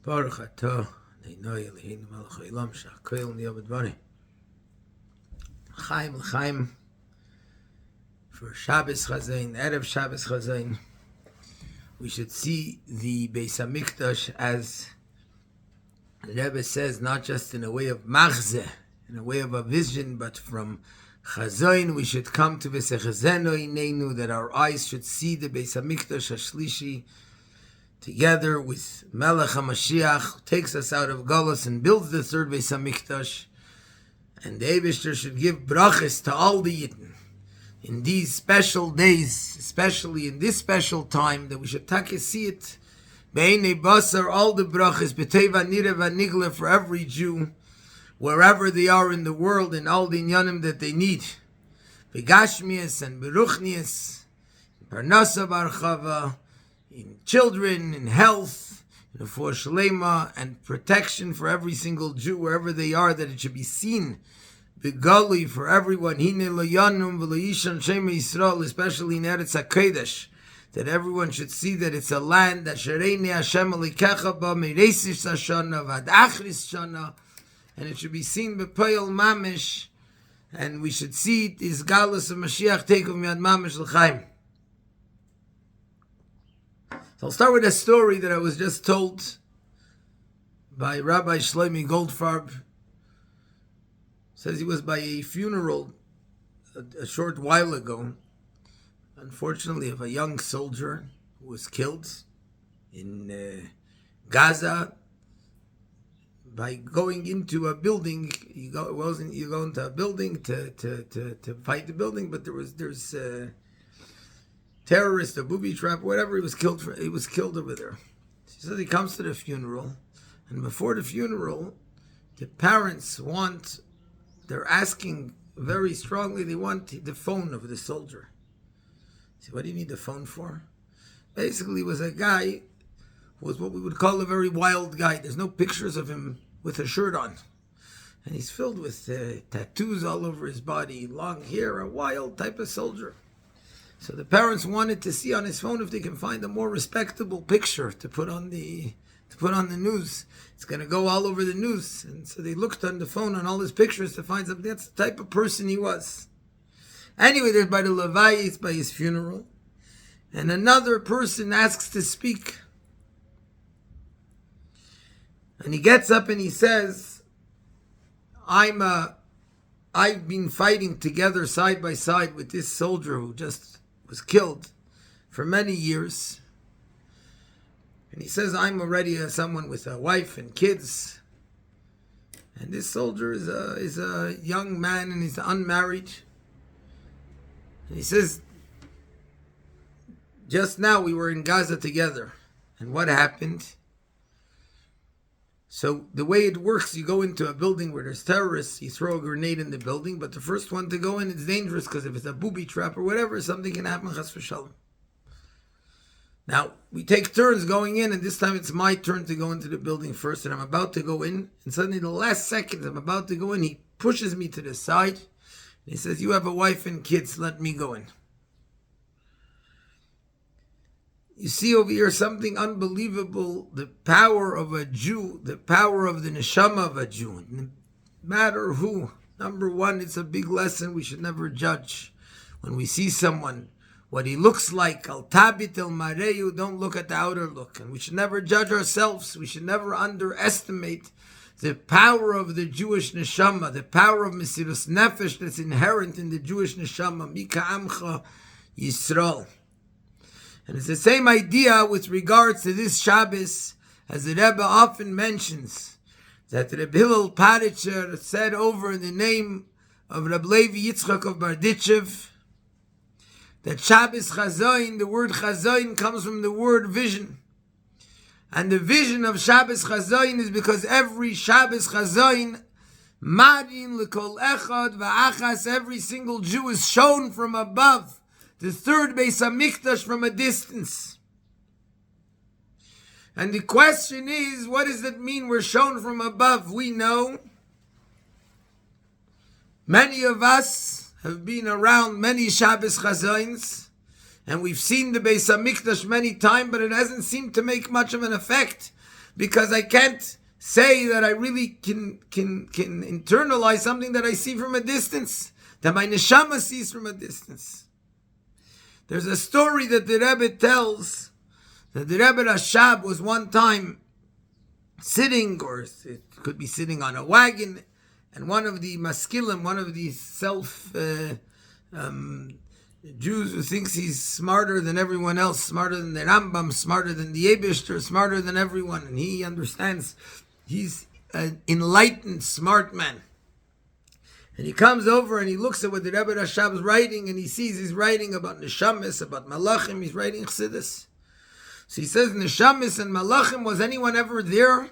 Baruch atah Adonai Eloheinu melech haolam she'hakoil niyeh b'dvarim. L'chaim for Shabbos Chazon, Erev Shabbos Chazon. We should see the Beis HaMikdash as the Rebbe says, not just in a way of machzeh, in a way of a vision, but from Chazon we should come to v'sechazeno inenu, that our eyes should see the Beis HaMikdash HaShlishi together with Melech HaMashiach, who takes us out of Galus and builds the third Beis HaMikdash. And the Eibishter should give brachas to all the Yidden in these special days, especially in this special time, that we should see it. Be'enei basar, all the brachas, b'teiva nireh v'nigle, for every Jew, wherever they are in the world, in all the inyanim that they need. Begashmias and beruchnias, parnasa barchava, in children, in health, in for shlema, and protection for every single Jew, wherever they are, that it should be seen. Begali, for everyone, hine lo yanum v'lo yishan shema Yisrael, especially in Eretz HaKodesh, that everyone should see that it's a land that Sharei Hashem Alikecha ba mereisish hashana v'ad achris shana, and it should be seen b'poyel mamish, and we should see this galus of Mashiach take of miyad mamish l'chaim. So I'll start with a story that I was just told by Rabbi Shlomi Goldfarb. Says he was by a funeral a short while ago, unfortunately, of a young soldier who was killed in Gaza by going into a building. You go into a building to fight the building, but there's terrorist, a booby trap, whatever. He was killed over there. He says he comes to the funeral, and before the funeral, the parents they're asking very strongly, they want the phone of the soldier. See, what do you need the phone for? Basically, he was a guy who was what we would call a very wild guy. There's no pictures of him with a shirt on. And he's filled with tattoos all over his body, long hair, a wild type of soldier. So the parents wanted to see on his phone if they can find a more respectable picture to put on the news. It's going to go all over the news. And so they looked on the phone on all his pictures to find something. That's the type of person he was. Anyway, there's by the Levi, it's by his funeral. And another person asks to speak. And he gets up and he says, I've been fighting together side by side with this soldier who just was killed for many years. And he says, I'm already someone with a wife and kids. And this soldier is a young man and he's unmarried. And he says, just now we were in Gaza together. And what happened? So the way it works, you go into a building where there's terrorists, you throw a grenade in the building, but the first one to go in is dangerous because if it's a booby trap or whatever, something can happen, chas v'shalom. Now, we take turns going in, and this time it's my turn to go into the building first, and I'm about to go in, and suddenly the last second I'm about to go in, he pushes me to the side, and he says, you have a wife and kids, let me go in. You see over here something unbelievable, the power of a Jew, the power of the neshama of a Jew. No matter who, number one, it's a big lesson we should never judge. When we see someone, what he looks like, al tabit el mareyu, don't look at the outer look. And we should never judge ourselves. We should never underestimate the power of the Jewish neshama, the power of Mesirus Nefesh that's inherent in the Jewish neshama, Mika Amcha Yisrael. And it's the same idea with regards to this Shabbos, as the Rebbe often mentions, that Reb Hillel Paritcher said over in the name of Reb Levi Yitzchak of Barditchev, that Shabbos Chazon, the word Chazon comes from the word vision. And the vision of Shabbos Chazon is because every Shabbos Chazon, Marin l'kol echad v'achas, every single Jew is shown from above. The third Beis HaMikdash from a distance. And the question is, what does that mean we're shown from above? We know many of us have been around many Shabbos Chazons, and we've seen the Beis HaMikdash many times, but it hasn't seemed to make much of an effect. because I can't say that I really can internalize something that I see from a distance, that my neshama sees from a distance. There's a story that the Rebbe tells that the Rebbe Rashab was one time sitting, or it could be sitting on a wagon, and one of the maskilim, one of these Jews who thinks he's smarter than everyone else, smarter than the Rambam, smarter than the Eibishter, smarter than everyone, and he understands he's an enlightened, smart man. And he comes over and he looks at what the Rebbe Rashab is writing, and he sees he's writing about Neshamis, about Malachim, he's writing Chassidus. So he says, Neshamis and Malachim, was anyone ever there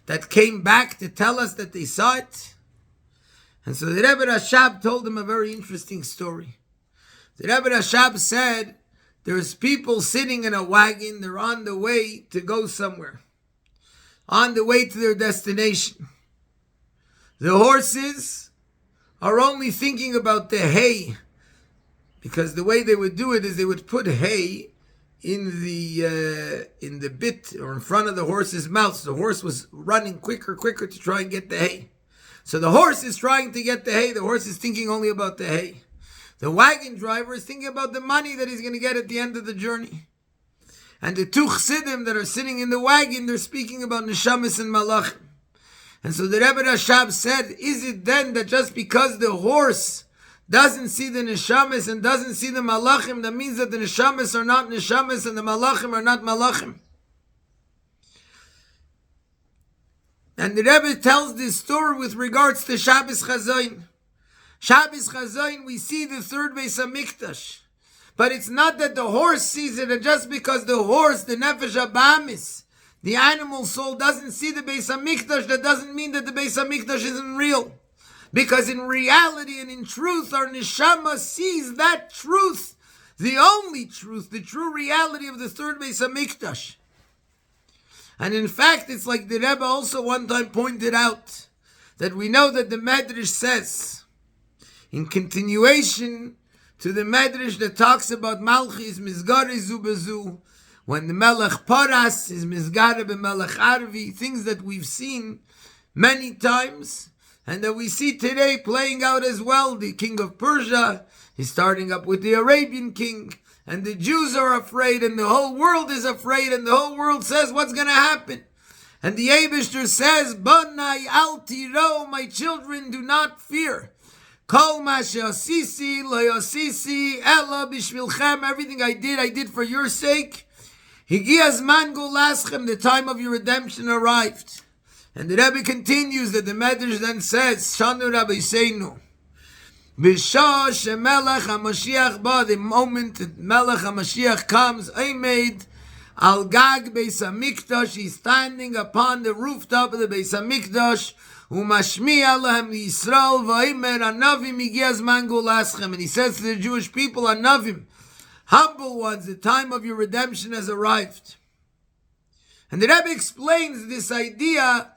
that came back to tell us that they saw it? And so the Rebbe Rashab told him a very interesting story. The Rebbe Rashab said, there's people sitting in a wagon, they're on the way to go somewhere, on the way to their destination. The horses are only thinking about the hay, because the way they would do it is they would put hay in the bit, or in front of the horse's mouth. So the horse was running quicker to try and get the hay. So the horse is trying to get the hay, the horse is thinking only about the hay. The wagon driver is thinking about the money that he's going to get at the end of the journey. And the two chassidim that are sitting in the wagon, they're speaking about neshamis and malachim. And so the Rebbe Rashab said, is it then that just because the horse doesn't see the neshamis and doesn't see the malachim, that means that the neshamis are not neshamis and the malachim are not malachim? And the Rebbe tells this story with regards to Shabbos Chazon. Shabbos Chazon, we see the third Beis HaMikdash. But it's not that the horse sees it, and just because the horse, the Nefesh HaBahamis, the animal soul, doesn't see the Beis HaMikdash, that doesn't mean that the Beis HaMikdash isn't real. Because in reality and in truth, our neshama sees that truth, the only truth, the true reality of the third Beis HaMikdash. And in fact, it's like the Rebbe also one time pointed out, that we know that the Medrash says, in continuation to the Medrash that talks about Malchis Mizgari Zubazu, when the Melech Paras is Mizgare b'Melech Arvi, things that we've seen many times, and that we see today playing out as well. The king of Persia is starting up with the Arabian king, and the Jews are afraid, and the whole world is afraid, and the whole world says, what's going to happen? And the Eibishter says, Banai al tiro, my children, do not fear. Kol ma she'asisi lo yasisi ela bishvilchem. Everything I did for your sake. Higia zman gulaschem, the time of your redemption arrived. And the Rebbe continues that the Medrash then says, Shanu Rabbi Seinu, B'shah shemelech HaMashiach ba, the moment that Melech HaMashiach comes, Eimed al gag Beis HaMikdash, he's standing upon the rooftop of the Beis HaMikdash, Umashmiya lahem Yisrael v'Eimer Anavim higia zman gulaschem, and he says to the Jewish people, Anavim, humble ones, the time of your redemption has arrived. And the Rebbe explains this idea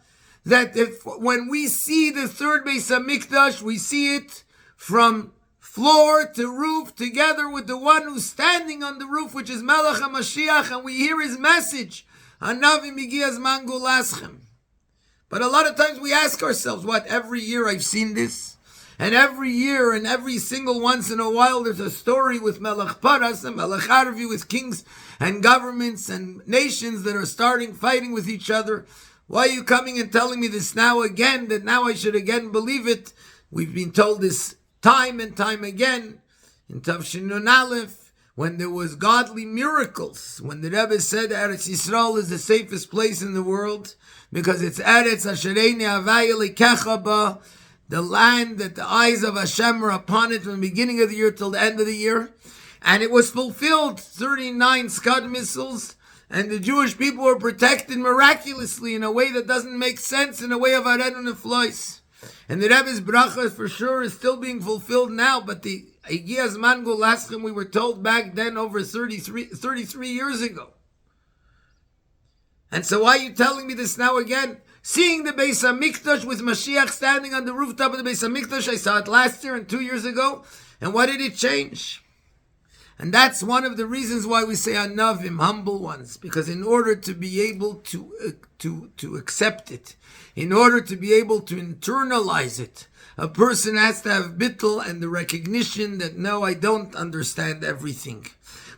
that when we see the third Beis HaMikdash, we see it from floor to roof, together with the one who's standing on the roof, which is Melech HaMashiach, and we hear his message, Anavim higia zman gulaschem. But a lot of times we ask ourselves, what, every year I've seen this? And every year and every single once in a while there's a story with Melech Paras and Melech Arvi, with kings and governments and nations that are fighting with each other. Why are you coming and telling me this now again, that now I should again believe it? We've been told this time and time again in Tavshin Nun Aleph, when there was godly miracles, when the Rebbe said Eretz Yisrael is the safest place in the world, because it's Eretz Ashereini Havaya Likecha Ba, the land that the eyes of Hashem are upon it from the beginning of the year till the end of the year. And it was fulfilled, 39 Scud missiles, and the Jewish people were protected miraculously in a way that doesn't make sense, in a way of Aredon and Flois. And the Rebbe's bracha for sure is still being fulfilled now, but the Higia Zman Gulaschem we were told back then over 33 years ago. And so why are you telling me this now again? Seeing the Beis HaMikdash with Mashiach standing on the rooftop of the Beis HaMikdash, I saw it last year and 2 years ago. And what did it change? And that's one of the reasons why we say anavim, humble ones, because in order to be able to accept it, in order to be able to internalize it, a person has to have bittul and the recognition that no, I don't understand everything.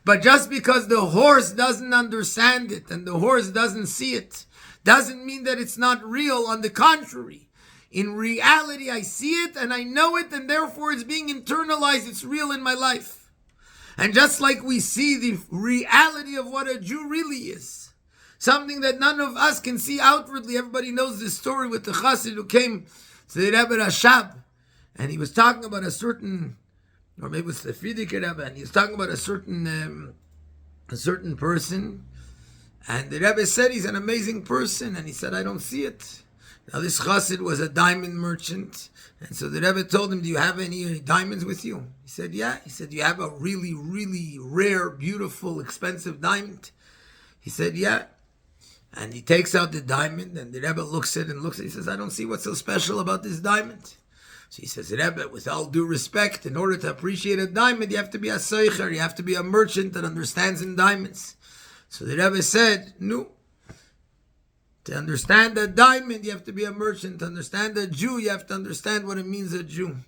But just because the horse doesn't understand it and the horse doesn't see it, doesn't mean that it's not real. On the contrary, in reality, I see it and I know it, and therefore it's being internalized. It's real in my life. And just like we see the reality of what a Jew really is, something that none of us can see outwardly. Everybody knows this story with the Chassid who came to the Rebbe Rashab, and he was talking about a certain, or maybe it was the Frierdiker Rebbe, and he was talking about a certain person, and the Rebbe said he's an amazing person, and he said, I don't see it. Now this Chassid was a diamond merchant, and so the Rebbe told him, do you have any diamonds with you? He said, yeah. He said, do you have a really, really rare, beautiful, expensive diamond? He said, yeah. And he takes out the diamond, and the Rebbe looks at it and looks at it. He says, I don't see what's so special about this diamond. So he says, Rebbe, with all due respect, in order to appreciate a diamond, you have to be a soicher, you have to be a merchant that understands in diamonds. So the Rebbe said, no. To understand a diamond, you have to be a merchant. To understand a Jew, you have to understand what it means a Jew.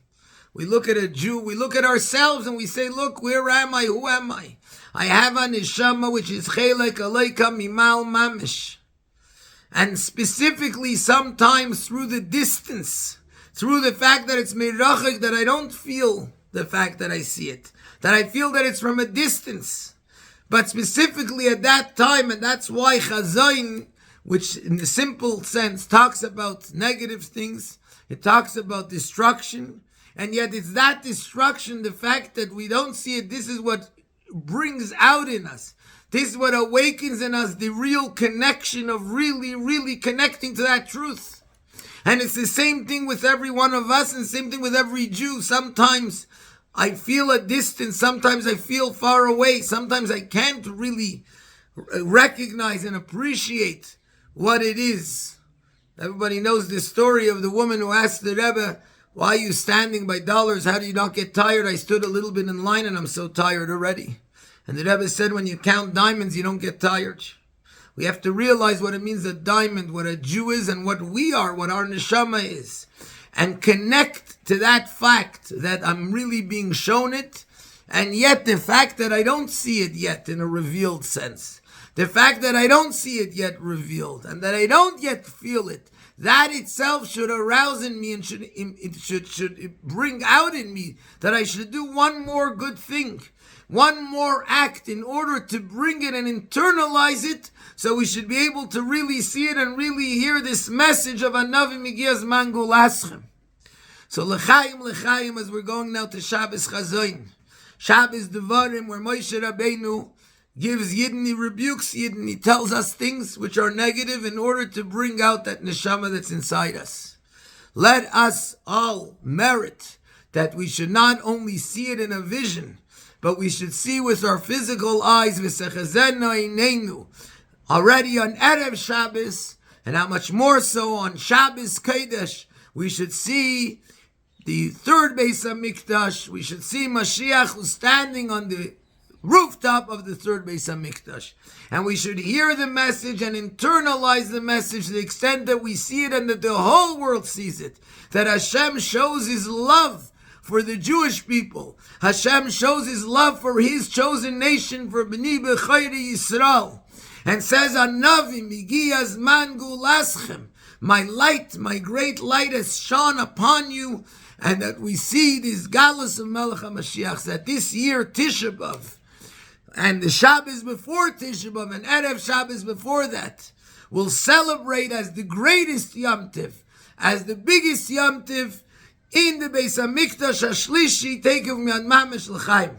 We look at a Jew, we look at ourselves and we say, look, where am I? Who am I? I have a neshama which is chelek aleika mimal mamish. And specifically sometimes through the distance, through the fact that it's mirachik, that I don't feel the fact that I see it, that I feel that it's from a distance. But specifically at that time, and that's why Chazon, which in the simple sense talks about negative things, it talks about destruction, and yet it's that destruction, the fact that we don't see it, this is what brings out in us. This is what awakens in us the real connection of really, really connecting to that truth. And it's the same thing with every one of us, and the same thing with every Jew. Sometimes I feel a distance, sometimes I feel far away, sometimes I can't really recognize and appreciate what it is. Everybody knows the story of the woman who asked the Rebbe, why are you standing by dollars? How do you not get tired? I stood a little bit in line and I'm so tired already. And the Rebbe said, when you count diamonds, you don't get tired. We have to realize what it means, a diamond, what a Jew is, and what we are, what our neshama is. And connect to that fact that I'm really being shown it, and yet the fact that I don't see it yet in a revealed sense. The fact that I don't see it yet revealed, and that I don't yet feel it, that itself should arouse in me and should bring out in me that I should do one more good thing, one more act in order to bring it and internalize it, so we should be able to really see it and really hear this message of Anavim Igiyaz Mangul Aschem. So L'chaim, as we're going now to Shabbos Chazon, Shabbos Devarim, where Moshe Rabbeinu gives Yidden, he rebukes Yidden, he tells us things which are negative in order to bring out that neshama that's inside us. Let us all merit that we should not only see it in a vision, but we should see with our physical eyes, already on Erev Shabbos, and how much more so on Shabbos Kodesh, we should see the third Beis HaMikdash, we should see Mashiach who's standing on the rooftop of the third Beis HaMikdash. And we should hear the message and internalize the message to the extent that we see it and that the whole world sees it. That Hashem shows His love for the Jewish people. Hashem shows His love for His chosen nation, for B'nai B'chayri Yisrael. And says, Anavim Igiyaz Mangul Aschem. My light, my great light has shone upon you. And that we see this galus of Melech HaMashiach, that this year Tisha B'Av, and the Shabbos before Tisha B'Av, and Erev Shabbos before that, will celebrate as the greatest Yom Tiv, as the biggest Yom Tiv in the Beis HaMikdash HaShlishi. Take of me on Mamish L'chaim.